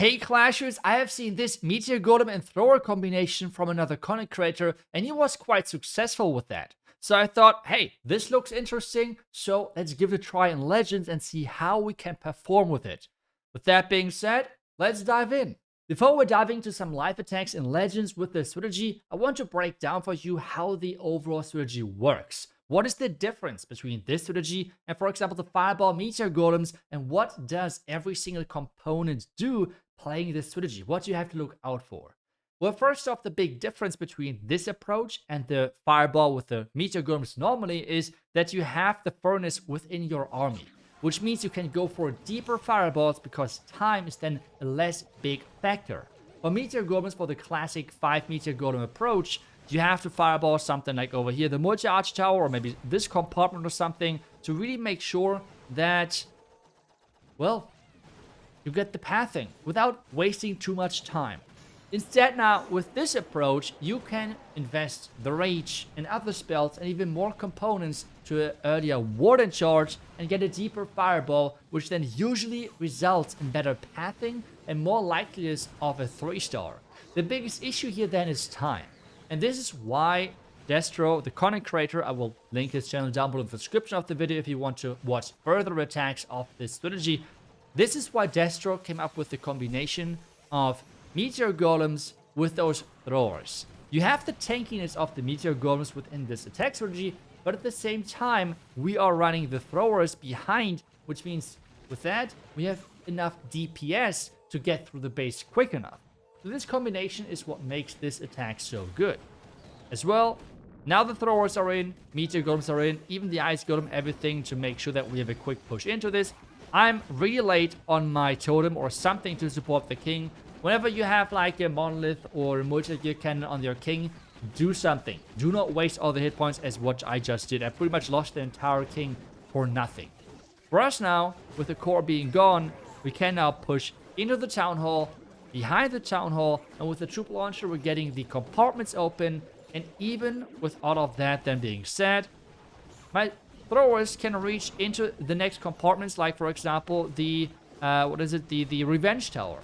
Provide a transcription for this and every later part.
Hey Clashers, I have seen this Meteor Golem and Thrower combination from another content creator, and he was quite successful with that. So I thought, hey, this looks interesting, so let's give it a try in Legends and see how we can perform with it. With that being said, let's dive in. Before we dive into some live attacks in Legends with this strategy, I want to break down for you how the overall strategy works. What is the difference between this strategy and, for example, the Fireball Meteor Golems, and what does every single component do playing this strategy? What do you have to look out for? Well, first off, the big difference between this approach and the Fireball with the Meteor Golems normally is that you have the furnace within your army, which means you can go for deeper fireballs because time is then a less big factor. For Meteor Golems, for the classic 5 Meteor Golem approach, you have to fireball something like over here, the multi-arch tower, or maybe this compartment or something, to really make sure that, well, you get the pathing without wasting too much time. Instead now, with this approach, you can invest the rage and other spells and even more components to an earlier warden charge and get a deeper fireball, which then usually results in better pathing and more likeliness of a 3-star. The biggest issue here then is time. And this is why Destro, the content creator, I will link his channel down below in the description of the video if you want to watch further attacks of this strategy. This is why Destro came up with the combination of Meteor Golems with those throwers. You have the tankiness of the Meteor Golems within this attack strategy, but at the same time, we are running the throwers behind, which means with that, we have enough DPS to get through the base quick enough. So this combination is what makes this attack so good. As well, now the throwers are in, Meteor Golems are in, even the ice golem, everything to make sure that we have a quick push into this. I'm really late on my totem or something to support the king. Whenever you have like a monolith or a multi-gear cannon on your king, do something. Do not waste all the hit points as what I just did. I pretty much lost the entire king for nothing. For us now, with the core being gone, we can now push into the town hall, behind the town hall, and with the troop launcher we're getting the compartments open. And even with all of that then being said, my throwers can reach into the next compartments, like for example the the revenge tower.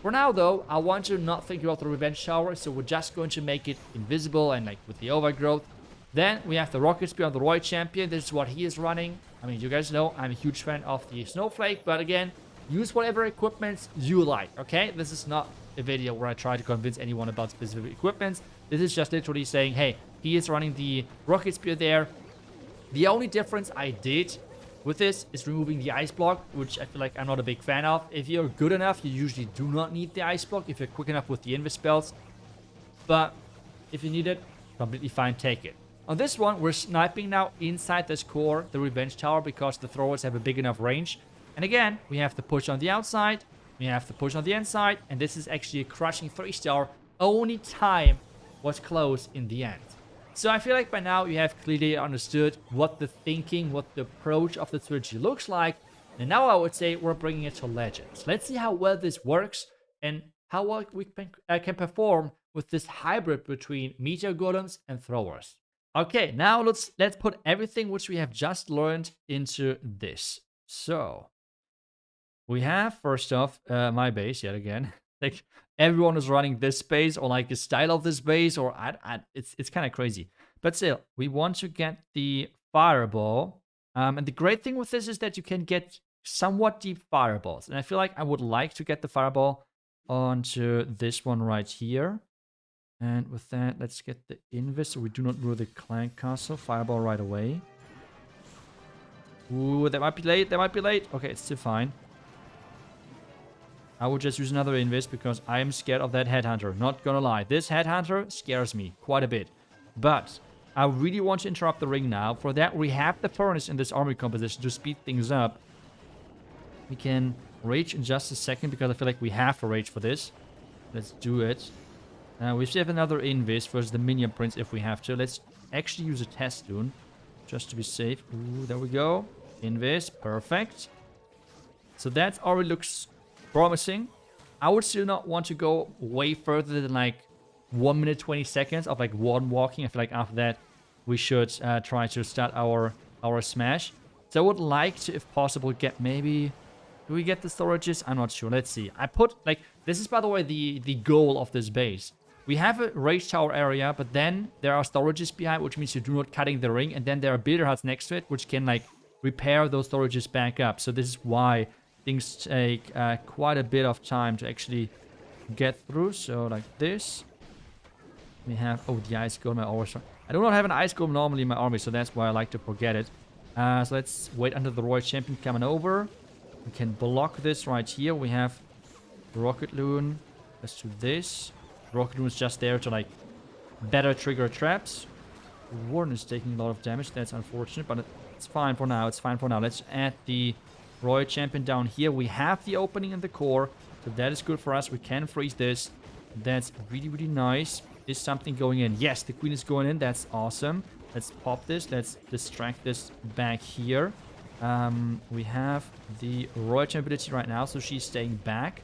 For now though, I want to not think about the revenge tower, so we're just going to make it invisible and like with the overgrowth. Then we have the rocket spear on the Roy champion. This is what he is running. I mean, you guys know I'm a huge fan of the snowflake, but again, use whatever equipments you like, okay? This is not a video where I try to convince anyone about specific equipments. This is just literally saying, hey, he is running the rocket spear there. The only difference I did with this is removing the ice block, which I feel like I'm not a big fan of. If you're good enough, you usually do not need the ice block if you're quick enough with the invis spells. But if you need it, completely fine, take it. On this one, we're sniping now inside this core, the revenge tower, because the throwers have a big enough range. And again, we have to push on the outside, we have to push on the inside, and this is actually a crushing 3-star. Only time was close in the end. So I feel like by now you have clearly understood what the thinking, what the approach of the strategy looks like. And now I would say we're bringing it to Legends. Let's see how well this works and how well we can perform with this hybrid between Meteor Golems and throwers. Okay, now let's put everything which we have just learned into this. So we have, first off, my base yet again. Like, everyone is running this base or like a style of this base, or it's kind of crazy. But still, we want to get the fireball. And the great thing with this is that you can get somewhat deep fireballs. And I feel like I would like to get the fireball onto this one right here. And with that, let's get the invis so we do not rule the clank castle. Fireball right away. Ooh, that might be late. That might be late. Okay, it's still fine. I would just use another invis because I am scared of that headhunter. Not gonna lie. This headhunter scares me quite a bit. But I really want to interrupt the ring now. For that, we have the furnace in this army composition to speed things up. We can rage in just a second because I feel like we have to rage for this. Let's do it. We still have another invis versus the minion prince if we have to. Let's actually use a test rune just to be safe. Ooh, there we go. Invis, perfect. So that already looks promising. I would still not want to go way further than like 1 minute 20 seconds of like one walking. I feel like after that we should try to start our smash. So I would like to, if possible, get maybe Do we get the storages? I'm not sure. Let's see. I put, like, this is, by the way, the goal of this base. We have a rage tower area, but then there are storages behind, which means you do not cutting the ring. And then there are builder huts next to it, which can, like, repair those storages back up. So this is why things take quite a bit of time to actually get through. So, like this. We have, oh, the ice golem. I do not have an ice golem normally in my army, so that's why I like to forget it. So let's wait until the royal champion coming over. We can block this right here. We have rocket loon. Let's do this. Rocket loon is just there to, like, better trigger traps. Warden is taking a lot of damage. That's unfortunate, but it's fine for now. It's fine for now. Let's add the royal champion down here. We have the opening in the core, so that is good for us. We can freeze this. That's really, really nice. Is something going in? Yes, the queen is going in. That's awesome. Let's pop this. Let's distract this back here. We have the royal champion ability right now, so she's staying back.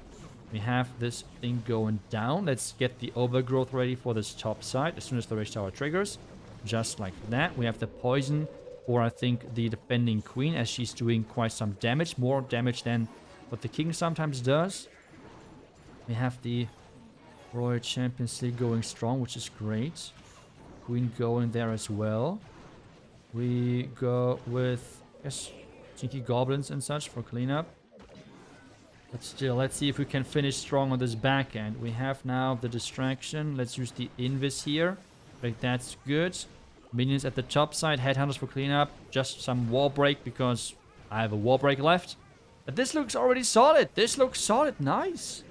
We have this thing going down. Let's get the overgrowth ready for this top side as soon as the rage tower triggers. Just like that. We have the poison for, I think, the defending queen, as she's doing quite some damage. More damage than what the king sometimes does. We have the royal champion still going strong, which is great. Queen going there as well. We go with, yes, cheeky goblins and such for cleanup. But still, let's see if we can finish strong on this back end. We have now the distraction. Let's use the invis here. Like, that's good. Minions at the top side. Headhunters for cleanup. Just some wall break because I have a wall break left. But this looks already solid. This looks solid. Nice.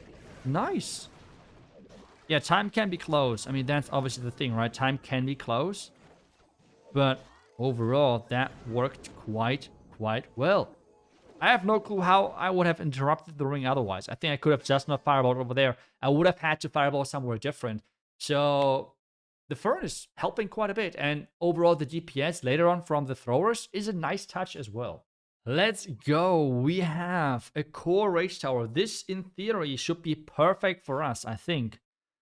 Nice. Yeah, time can be close. I mean, that's obviously the thing, right? Time can be close. But overall, that worked quite well. I have no clue how I would have interrupted the ring otherwise. I think I could have just not fireballed over there. I would have had to fireball somewhere different. So the Fern is helping quite a bit. And overall, the DPS later on from the throwers is a nice touch as well. Let's go. We have a core rage tower. This, in theory, should be perfect for us, I think.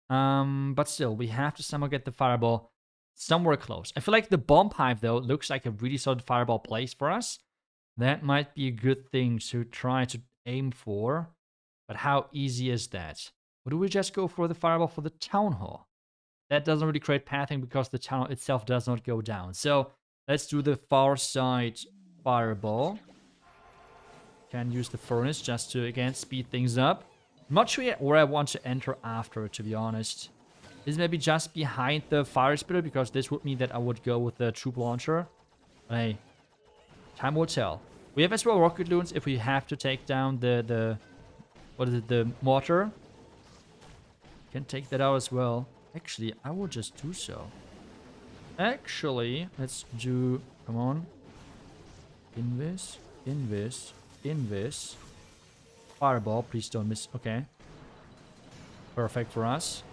But still, we have to somehow get the fireball somewhere close. I feel like the bomb hive, though, looks like a really solid fireball place for us. That might be a good thing to try to aim for. But how easy is that? Or do we just go for the fireball for the town hall? That doesn't really create pathing because the town itself does not go down. So let's do the far side fireball. Can use the furnace just to, again, speed things up. I'm not sure yet where I want to enter after, to be honest. This may be just behind the fire spitter, because this would mean that I would go with the troop launcher. But hey, time will tell. We have as well rocket loons if we have to take down the mortar. Can take that out as well. Actually, I will just do so. Actually, let's do, come on. Invis, invis, invis. Fireball, please don't miss. Okay. Perfect for us.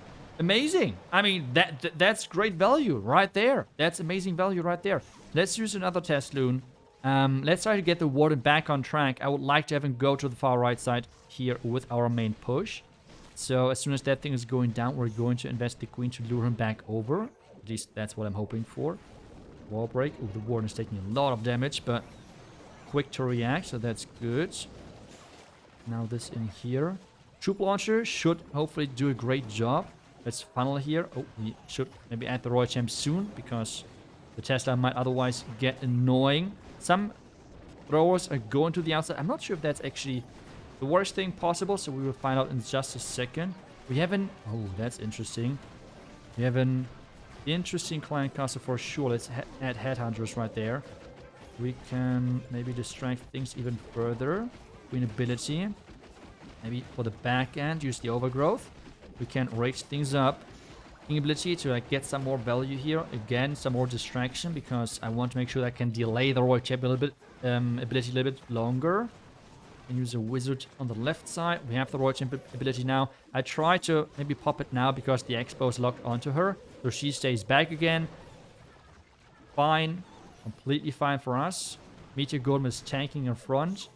Amazing. I mean, that's great value right there. That's amazing value right there. Let's use another test loon. Let's try to get the warden back on track. I would like to have him go to the far right side here with our main push. So as soon as that thing is going down, we're going to invest the queen to lure him back over. At least that's what I'm hoping for. Wall break. Oh, the warden is taking a lot of damage, but quick to react, so that's good. Now this in here. Troop launcher should hopefully do a great job. Let's funnel here. Oh, we should maybe add the royal champ soon, because the Tesla might otherwise get annoying. Some throwers are going to the outside. I'm not sure if that's actually the worst thing possible, so we will find out in just a second. We have an... Oh, that's interesting. We have an interesting clan castle for sure. Let's add headhunters right there. We can maybe distract things even further. Queen ability. Maybe for the back end, use the overgrowth. We can rage things up. King ability to get some more value here. Again, some more distraction, because I want to make sure that I can delay the royal champ a little bit, ability a little bit longer. And use a wizard on the left side. We have the royal champ ability now. I try to maybe pop it now because the expo is locked onto her, so she stays back again. Fine, completely fine for us. Meteor Golem is tanking in front.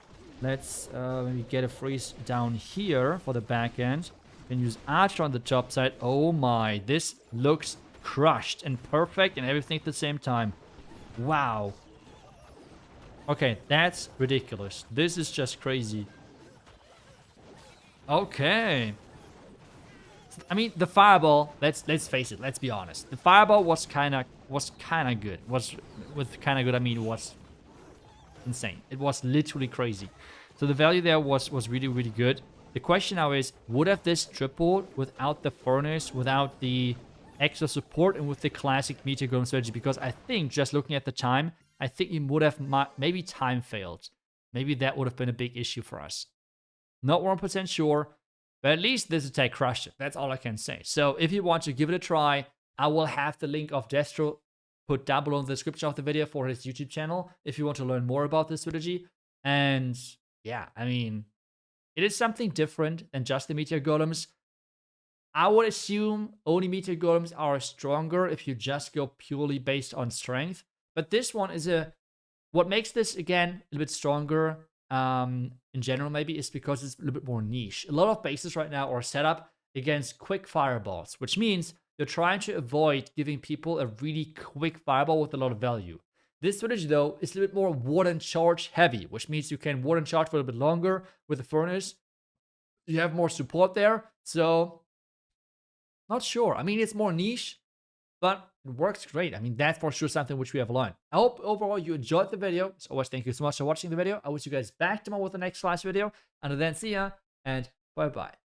Let's maybe get a freeze down here for the back end. Can use Archer on the top side. Oh my, this looks crushed and perfect and everything at the same time. Wow. Okay, that's ridiculous. This is just crazy. Okay. I mean, the fireball. Let's face it. Let's be honest. The fireball was kind of good. Was with kind of good. I mean, was insane. It was literally crazy. So the value there was really good. The question now is, would have this tripled without the furnace, without the extra support, and with the classic Meteor Golem strategy? Because I think, just looking at the time, I think it would have maybe time failed. Maybe that would have been a big issue for us. Not 1% sure, but at least this attack crushed it. That's all I can say. So if you want to give it a try, I will have the link of Destro put down below in the description of the video for his YouTube channel if you want to learn more about this strategy. And yeah, I mean, it is something different than just the Meteor Golems. I would assume only Meteor Golems are stronger if you just go purely based on strength. But this one is what makes this, again, a little bit stronger in general, maybe, is because it's a little bit more niche. A lot of bases right now are set up against quick fireballs, which means you're trying to avoid giving people a really quick fireball with a lot of value. This strategy, though, is a little bit more ward and charge heavy, which means you can ward and charge for a little bit longer with the furnace. You have more support there, so not sure. I mean, it's more niche, but it works great. I mean, that's for sure something which we have learned. I hope overall you enjoyed the video. As always, thank you so much for watching the video. I wish you guys back tomorrow with the next class video. Until then, see ya, and bye-bye.